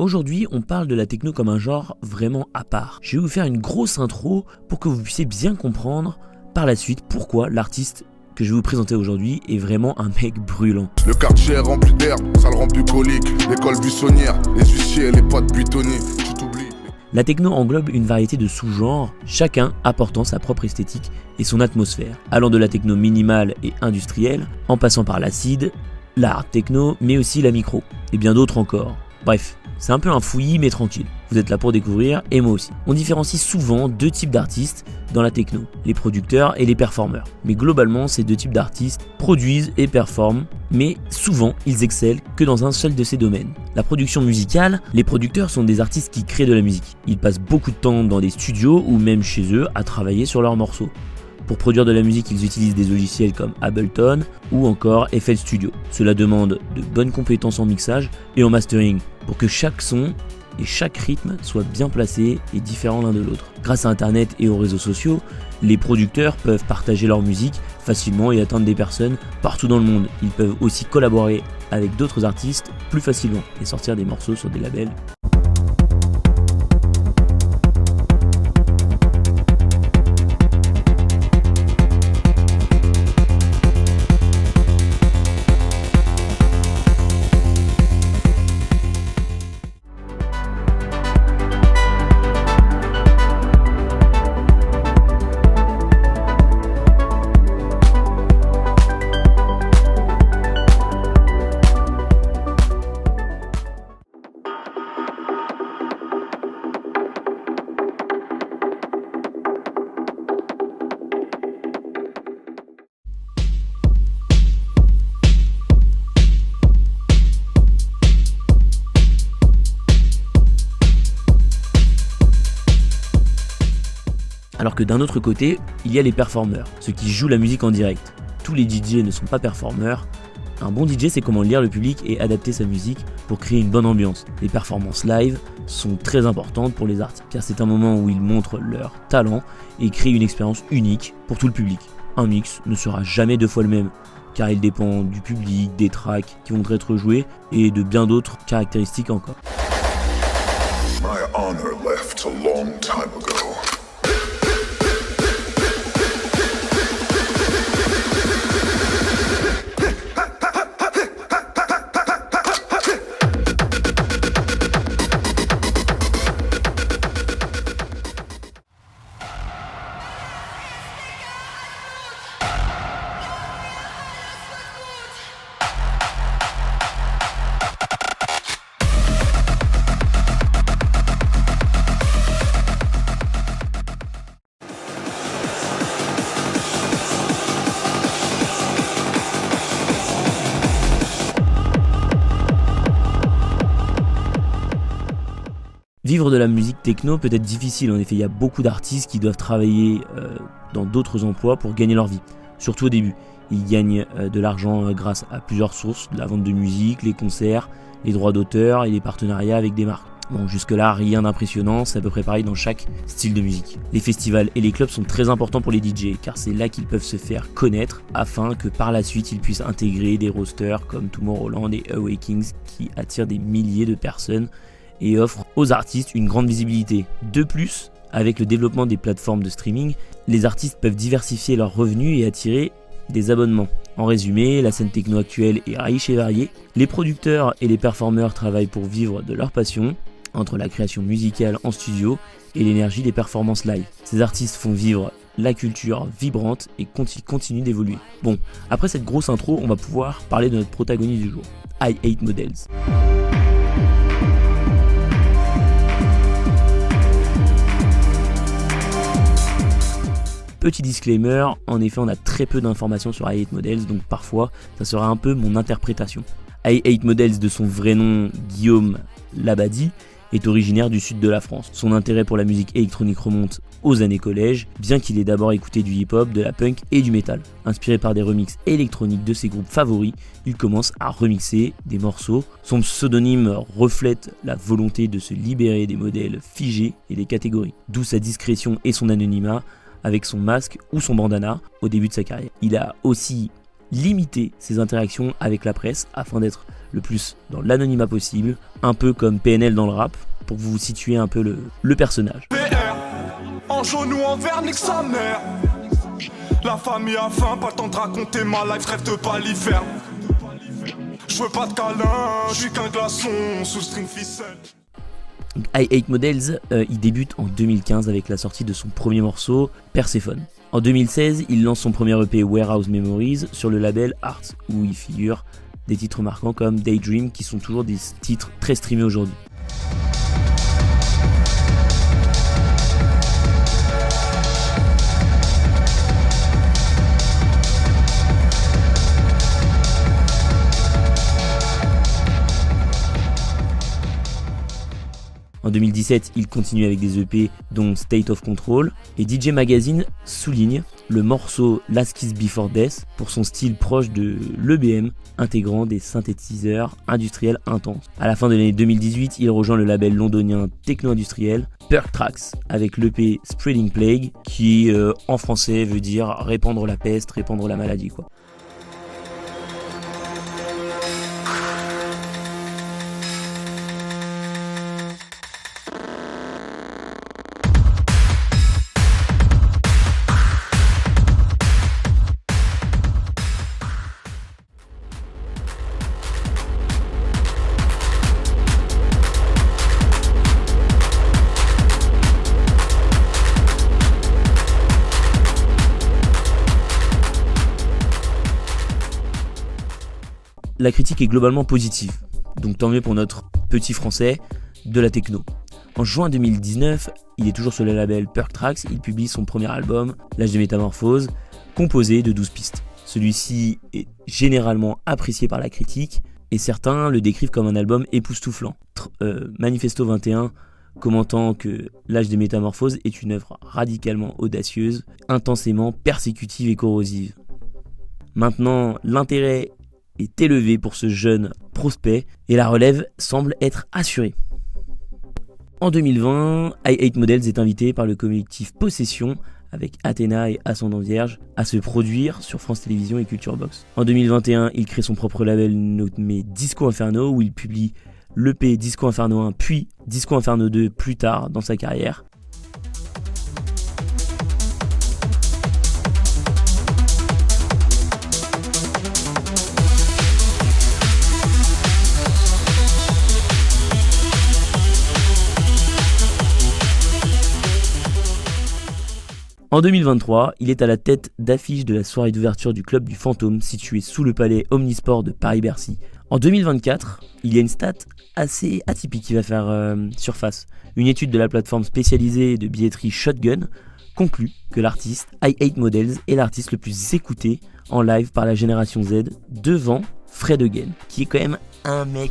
Aujourd'hui, on parle de la techno comme un genre vraiment à part. Je vais vous faire une grosse intro pour que vous puissiez bien comprendre par la suite pourquoi l'artiste que je vais vous présenter aujourd'hui est vraiment un mec brûlant. Le quartier est rempli d'herbe, ça le rend bucolique. L'école buissonnière, les huissiers et les potes buitonnés. Tu t'oublies. La techno englobe une variété de sous-genres, chacun apportant sa propre esthétique et son atmosphère, allant de la techno minimale et industrielle, en passant par l'acide, la hard techno, mais aussi la micro, et bien d'autres encore. Bref, c'est un peu un fouillis mais tranquille. Vous êtes là pour découvrir, et moi aussi. On différencie souvent deux types d'artistes dans la techno, les producteurs et les performeurs. Mais globalement, ces deux types d'artistes produisent et performent, mais souvent, ils excellent que dans un seul de ces domaines. La production musicale, les producteurs sont des artistes qui créent de la musique. Ils passent beaucoup de temps dans des studios ou même chez eux à travailler sur leurs morceaux. Pour produire de la musique, ils utilisent des logiciels comme Ableton ou encore FL Studio. Cela demande de bonnes compétences en mixage et en mastering pour que chaque son et chaque rythme soient bien placés et différents l'un de l'autre. Grâce à Internet et aux réseaux sociaux, les producteurs peuvent partager leur musique facilement et atteindre des personnes partout dans le monde. Ils peuvent aussi collaborer avec d'autres artistes plus facilement et sortir des morceaux sur des labels. Alors que d'un autre côté, il y a les performeurs, ceux qui jouent la musique en direct. Tous les DJ ne sont pas performeurs. Un bon DJ sait comment lire le public et adapter sa musique pour créer une bonne ambiance. Les performances live sont très importantes pour les artistes, car c'est un moment où ils montrent leur talent et créent une expérience unique pour tout le public. Un mix ne sera jamais deux fois le même, car il dépend du public, des tracks qui vont être joués et de bien d'autres caractéristiques encore. My honor left a long time ago. Vivre de la musique techno peut être difficile, en effet il y a beaucoup d'artistes qui doivent travailler dans d'autres emplois pour gagner leur vie, surtout au début. Ils gagnent de l'argent grâce à plusieurs sources, la vente de musique, les concerts, les droits d'auteur et les partenariats avec des marques. Bon, jusque là rien d'impressionnant, c'est à peu près pareil dans chaque style de musique. Les festivals et les clubs sont très importants pour les DJ, car c'est là qu'ils peuvent se faire connaître afin que par la suite ils puissent intégrer des rosters comme Tomorrowland et Awakings qui attirent des milliers de personnes et offre aux artistes une grande visibilité. De plus, avec le développement des plateformes de streaming, les artistes peuvent diversifier leurs revenus et attirer des abonnements. En résumé, la scène techno actuelle est riche et variée. Les producteurs et les performeurs travaillent pour vivre de leur passion, entre la création musicale en studio et l'énergie des performances live. Ces artistes font vivre la culture vibrante et continuent d'évoluer. Bon, après cette grosse intro, on va pouvoir parler de notre protagoniste du jour, I-8Models. Petit disclaimer, en effet on a très peu d'informations sur I-8Models, donc parfois ça sera un peu mon interprétation. I-8Models, de son vrai nom Guillaume Labadie, est originaire du sud de la France. Son intérêt pour la musique électronique remonte aux années collège, bien qu'il ait d'abord écouté du hip-hop, de la punk et du metal. Inspiré par des remixes électroniques de ses groupes favoris, il commence à remixer des morceaux. Son pseudonyme reflète la volonté de se libérer des modèles figés et des catégories, d'où sa discrétion et son anonymat, avec son masque ou son bandana au début de sa carrière. Il a aussi limité ses interactions avec la presse afin d'être le plus dans l'anonymat possible, un peu comme PNL dans le rap, pour que vous situiez un peu le personnage. En jaune ou en vert, nique sa mère. La famille a faim, pas le temps de raconter ma life, rêve de palifère. Je veux pas de câlin, je suis qu'un glaçon sous string ficelle. I8 Models, il débute en 2015 avec la sortie de son premier morceau, Perséphone. En 2016, il lance son premier EP Warehouse Memories sur le label Art, où il figure des titres marquants comme Daydream, qui sont toujours des titres très streamés aujourd'hui. En 2017, il continue avec des EP dont State of Control, et DJ Magazine souligne le morceau Last Kiss Before Death pour son style proche de l'EBM, intégrant des synthétiseurs industriels intenses. À la fin de l'année 2018, il rejoint le label londonien techno-industriel Perk Tracks avec l'EP Spreading Plague, qui en français veut dire répandre la peste, répandre la maladie quoi. La critique est globalement positive, donc tant mieux pour notre petit français de la techno. En juin 2019, il est toujours sur le label Perk Tracks, il publie son premier album, L'Âge des Métamorphoses, composé de 12 pistes. Celui-ci est généralement apprécié par la critique, et certains le décrivent comme un album époustouflant. Manifesto 21 commentant que L'Âge des Métamorphoses est une œuvre radicalement audacieuse, intensément persécutive et corrosive. Maintenant, l'intérêt est élevé pour ce jeune prospect et la relève semble être assurée. En 2020, I8 Models est invité par le collectif Possession avec Athéna et Ascendant Vierge à se produire sur France Télévisions et Culture Box. En 2021, il crée son propre label nommé Disco Inferno où il publie l'EP Disco Inferno 1 puis Disco Inferno 2 plus tard dans sa carrière. En 2023, il est à la tête d'affiche de la soirée d'ouverture du Club du Fantôme situé sous le palais Omnisport de Paris-Bercy. En 2024, il y a une stat assez atypique qui va faire surface. Une étude de la plateforme spécialisée de billetterie Shotgun conclut que l'artiste I8 Models est l'artiste le plus écouté en live par la génération Z devant Fred Again, qui est quand même un mec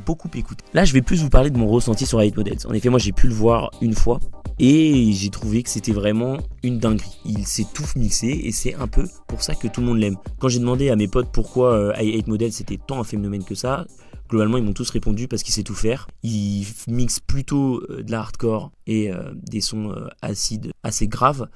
beaucoup écouté. Là, je vais plus vous parler de mon ressenti sur I8 Models. En effet, moi j'ai pu le voir une fois. Et j'ai trouvé que c'était vraiment une dinguerie. Il s'est tout mixé et c'est un peu pour ça que tout le monde l'aime. Quand j'ai demandé à mes potes pourquoi I8 Models c'était tant un phénomène que ça, globalement ils m'ont tous répondu parce qu'il sait tout faire. Il mixe plutôt de la hardcore et des sons acides assez graves.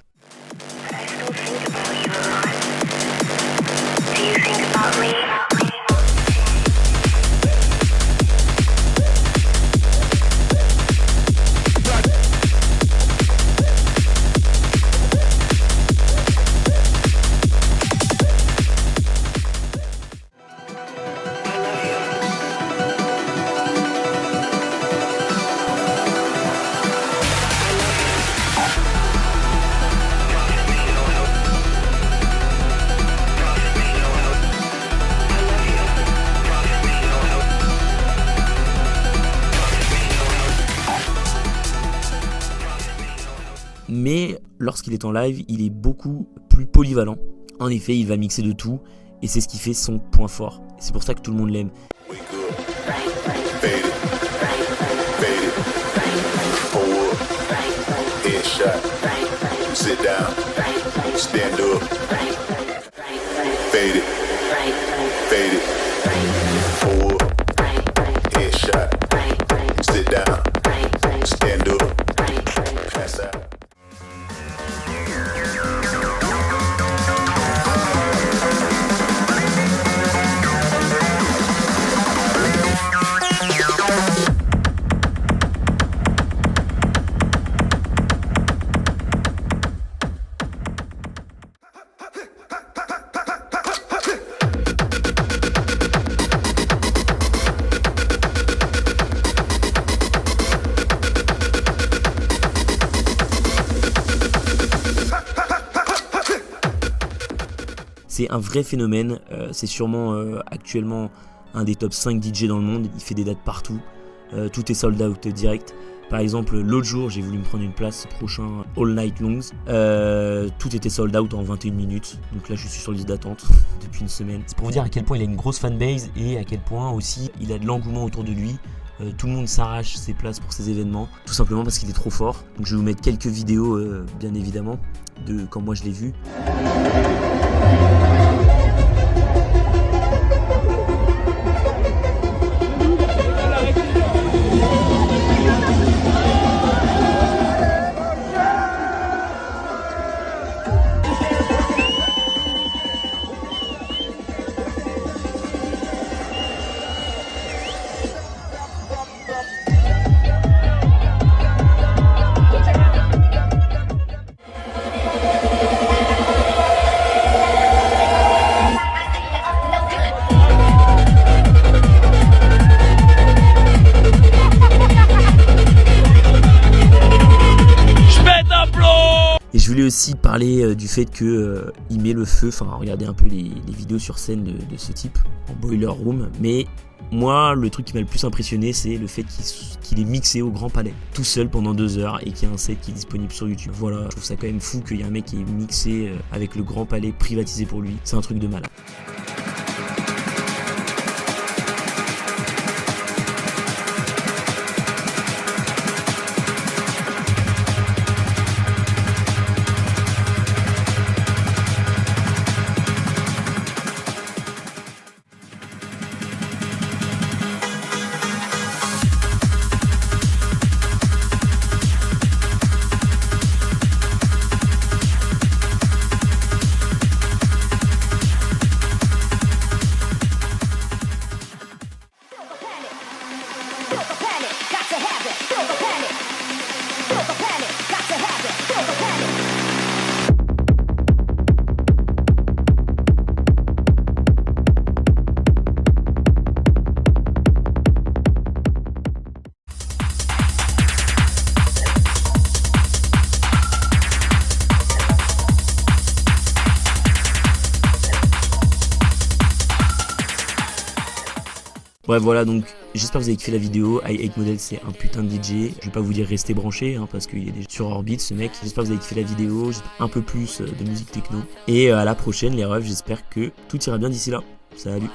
Mais lorsqu'il est en live, il est beaucoup plus polyvalent. En effet, il va mixer de tout et c'est ce qui fait son point fort. C'est pour ça que tout le monde l'aime. C'est un vrai phénomène, c'est sûrement actuellement un des top 5 DJ dans le monde, il fait des dates partout, tout est sold out direct. Par exemple, l'autre jour, j'ai voulu me prendre une place prochain All Night Longs. Tout était sold out en 21 minutes. Donc là, je suis sur liste d'attente depuis une semaine. C'est pour vous dire à quel point il a une grosse fanbase et à quel point aussi il a de l'engouement autour de lui. Tout le monde s'arrache ses places pour ces événements, tout simplement parce qu'il est trop fort. Donc je vais vous mettre quelques vidéos, bien évidemment, de quand moi je l'ai vu. Et je voulais aussi parler du fait qu'il met le feu, enfin regardez un peu les vidéos sur scène de ce type, en boiler room, mais moi le truc qui m'a le plus impressionné c'est le fait qu'il est mixé au Grand Palais, tout seul pendant 2 heures et qu'il y a un set qui est disponible sur YouTube. Voilà, je trouve ça quand même fou qu'il y ait un mec qui est mixé avec le Grand Palais privatisé pour lui, c'est un truc de malade. Bref voilà, donc j'espère que vous avez kiffé la vidéo. I8Model c'est un putain de DJ. Je vais pas vous dire restez branchés parce qu'il est déjà sur orbite ce mec. J'espère que vous avez kiffé la vidéo, un peu plus de musique techno. Et à la prochaine les refs, j'espère que tout ira bien d'ici là. Salut.